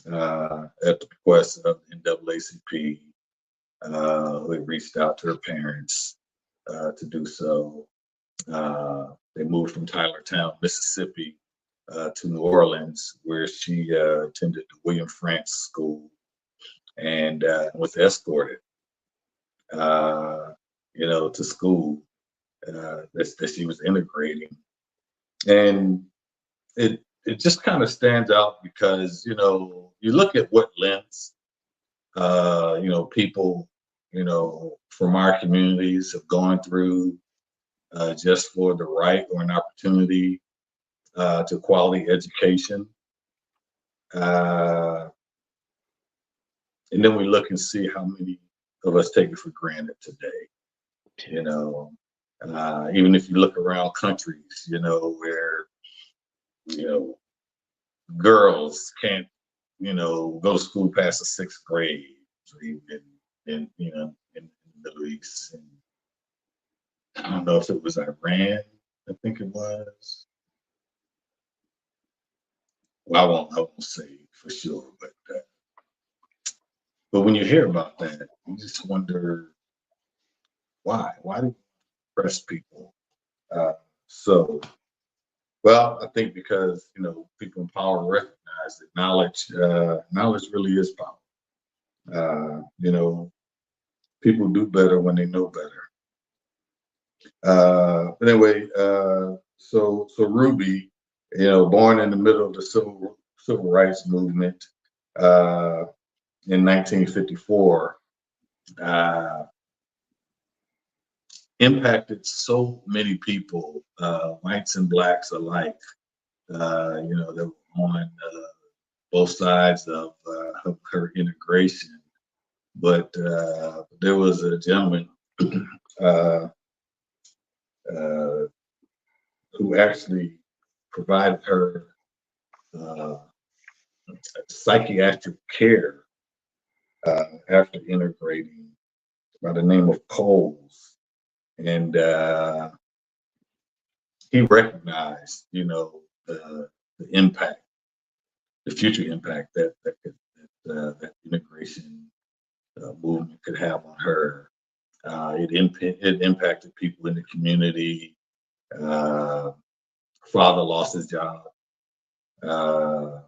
at the request of NAACP, who had reached out to her parents to do so. They moved from Tylertown, Mississippi, to New Orleans, where she attended the William Frantz School and was escorted, uh, you know, to school that she was integrating. And it just kind of stands out because, you know, you look at what lengths, you know, people, you know, from our communities have gone through just for the right or an opportunity to quality education. Uh, and then we look and see how many of us take it for granted today. You know, even if you look around countries, you know, where, you know, girls can't, you know, go to school past the sixth grade, or even in, you know, in the Middle East. And I don't know if it was Iran, I think it was. Well, I won't say for sure, but when you hear about that, you just wonder why? Why do you oppress people? Uh, so, well, I think because, you know, people in power recognize that knowledge really is power. You know, people do better when they know better. But anyway, so Ruby, you know, born in the middle of the civil rights movement uh, in 1954, uh, impacted so many people, whites and blacks alike. You know, that were on both sides of her integration. But there was a gentleman uh, uh, who actually provided her uh, psychiatric care after integrating. by the name of Coles, and he recognized, the impact, the future impact that integration movement could have on her. It impacted people in the community. Uh, Father lost his job. Uh,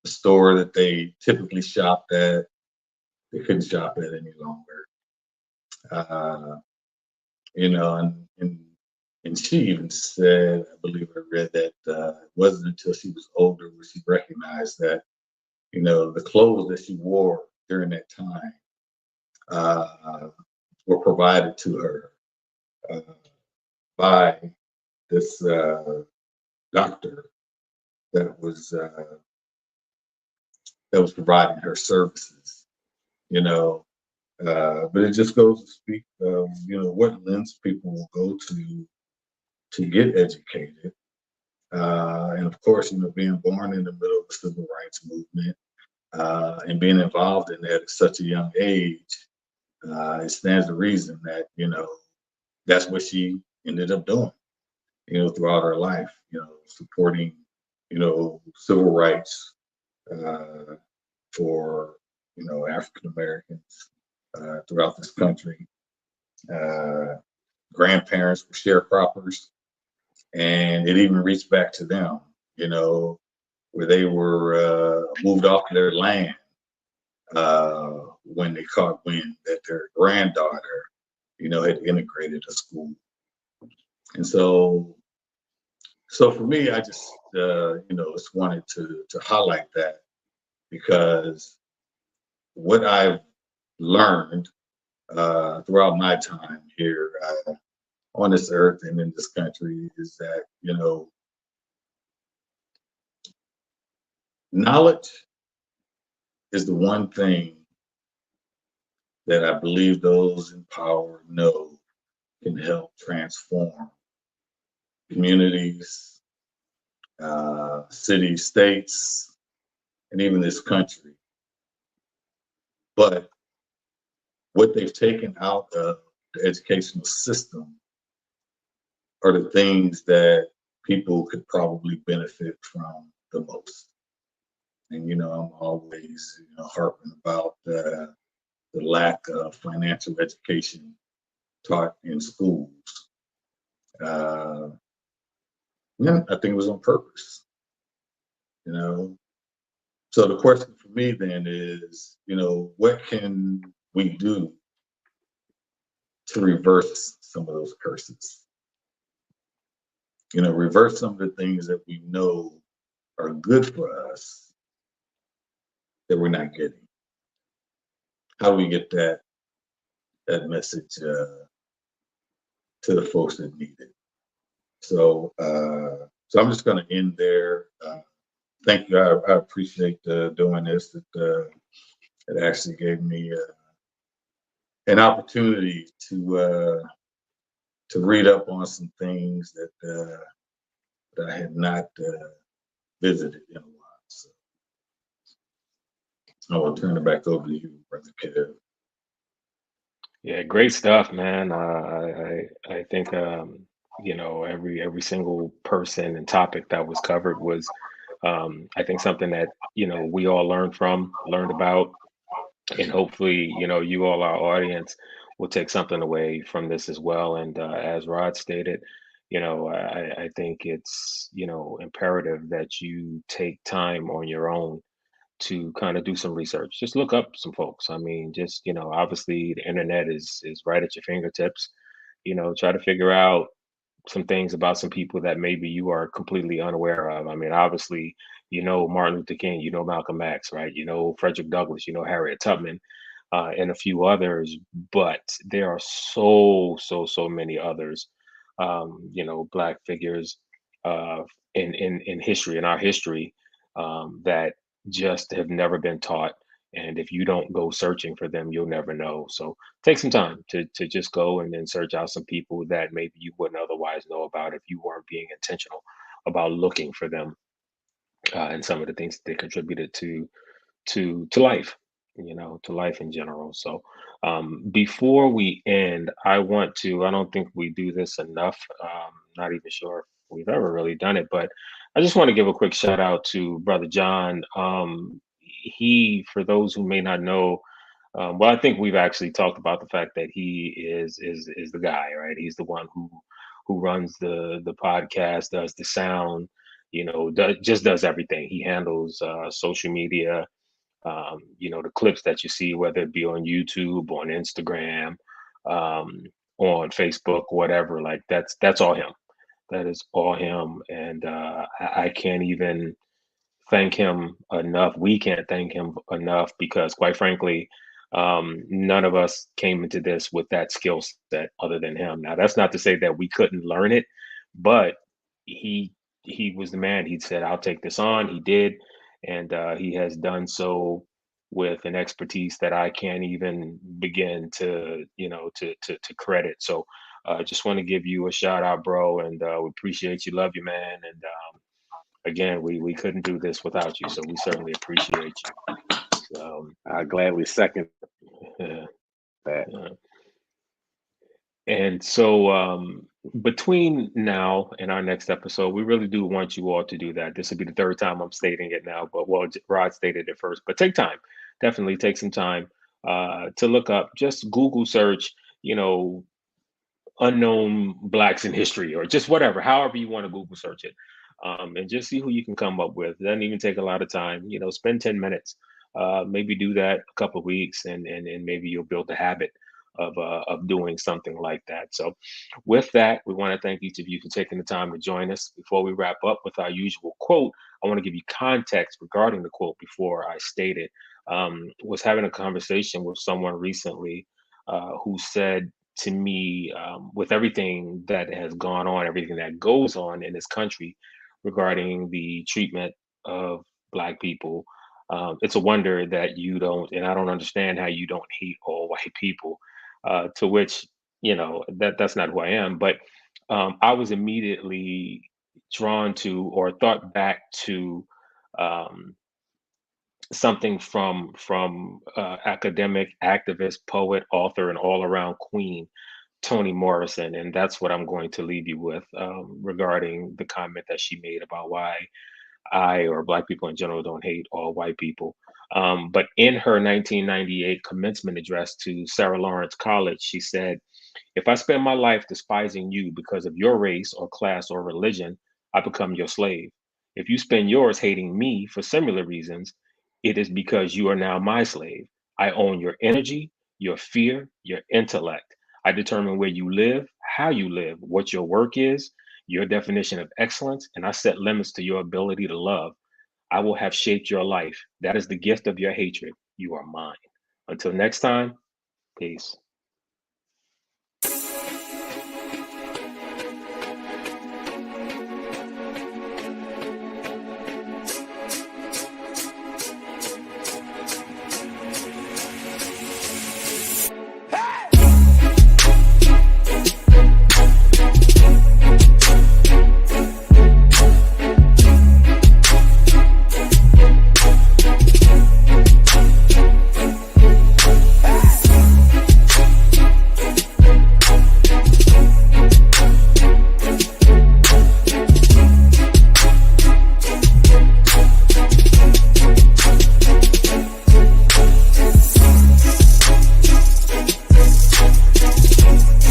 the store that they typically shopped at, they couldn't shop at any longer. Uh, and she even said, I believe I read that it wasn't until she was older where she recognized that, the clothes that she wore during that time uh, were provided to her uh, by this doctor that was uh, that was providing her services. You know, but it just goes to speak of what lens people will go to get educated. And of course, being born in the middle of the civil rights movement and being involved in that at such a young age, it stands to reason that that's what she ended up doing. Throughout her life, supporting civil rights uh, for African Americans throughout this country. Uh, Grandparents were sharecroppers, and it even reached back to them. Where they were moved off their land when they caught wind that their granddaughter, had integrated a school. And so for me, I just, just wanted to highlight that because what I've learned throughout my time here on this earth and in this country is that, knowledge is the one thing that I believe those in power know can help transform communities, cities, states, and even this country. But what they've taken out of the educational system are the things that people could probably benefit from the most. And I'm always harping about the lack of financial education taught in schools. Uh, yeah, I think it was on purpose. You know, so the question for me then is, what can we do to reverse some of those curses? Reverse some of the things that we know are good for us that we're not getting. How do we get that message to the folks that need it? So I'm just going to end there. Thank you. I appreciate doing this. It actually gave me an opportunity to read up on some things that I had not visited in a while. So I will turn it back over to you, Brother Kev. Yeah, great stuff, man. I think every single person and topic that was covered was I think something that we all learned about, and hopefully you all, our audience, will take something away from this as well. And as Rod stated, I think it's imperative that you take time on your own to kind of do some research. Just look up some folks. I mean, just obviously the internet is right at your fingertips. Try to figure out some things about some people that maybe you are completely unaware of. I mean, obviously, Martin Luther King, Malcolm X, right? Frederick Douglass, Harriet Tubman, and a few others, but there are so many others, Black figures uh, in history, in our history, that just have never been taught. And if you don't go searching for them, you'll never know. So take some time to just go and then search out some people that maybe you wouldn't otherwise know about if you weren't being intentional about looking for them and some of the things that they contributed to life. to life in general. So before we end, I want to, I don't think we do this enough. Not even sure if we've ever really done it, but I just want to give a quick shout out to Brother John. He, for those who may not know, well, I think we've actually talked about the fact that he is the guy, right? He's the one who runs the podcast, does the sound, just does everything. He handles social media, the clips that you see, whether it be on YouTube, on Instagram, um, on Facebook, whatever. Like that's all him. That is all him, and I can't even thank him enough. We can't thank him enough because, quite frankly, none of us came into this with that skill set other than him. Now, that's not to say that we couldn't learn it, but he he was the man. He said, "I'll take this on." He did, and he has done so with an expertise that I can't even begin to credit. So, just want to give you a shout out, bro, and we appreciate you, love you, man, and again, we couldn't do this without you, so we certainly appreciate you. So, I gladly second yeah, that. yeah. And so, between now and our next episode, we really do want you all to do that. This will be the third time I'm stating it now, but well, Rod stated it first. But take time, definitely take some time to look up. Just Google search, you know, unknown blacks in history or just whatever, however you want to Google search it, and just see who you can come up with. It doesn't even take a lot of time. Spend 10 minutes. Maybe do that a couple of weeks, and maybe you'll build a habit of doing something like that. So, with that, we want to thank each of you for taking the time to join us. Before we wrap up with our usual quote, I want to give you context regarding the quote before I state it. Was having a conversation with someone recently who said to me, with everything that has gone on, everything that goes on in this country regarding the treatment of Black people, it's a wonder that you don't, and I don't understand how you don't hate all white people. To which, that's not who I am, but I was immediately drawn to or thought back to um, something from academic, activist, poet, author, and all around queen Toni Morrison, and that's what I'm going to leave you with regarding the comment that she made about why I or Black people in general don't hate all white people. But in her 1998 commencement address to Sarah Lawrence College, she said, "If I spend my life despising you because of your race or class or religion, I become your slave. If you spend yours hating me for similar reasons, it is because you are now my slave. I own your energy, your fear, your intellect. I determine where you live, how you live, what your work is, your definition of excellence, and I set limits to your ability to love. I will have shaped your life. That is the gift of your hatred. You are mine. Until next time, peace."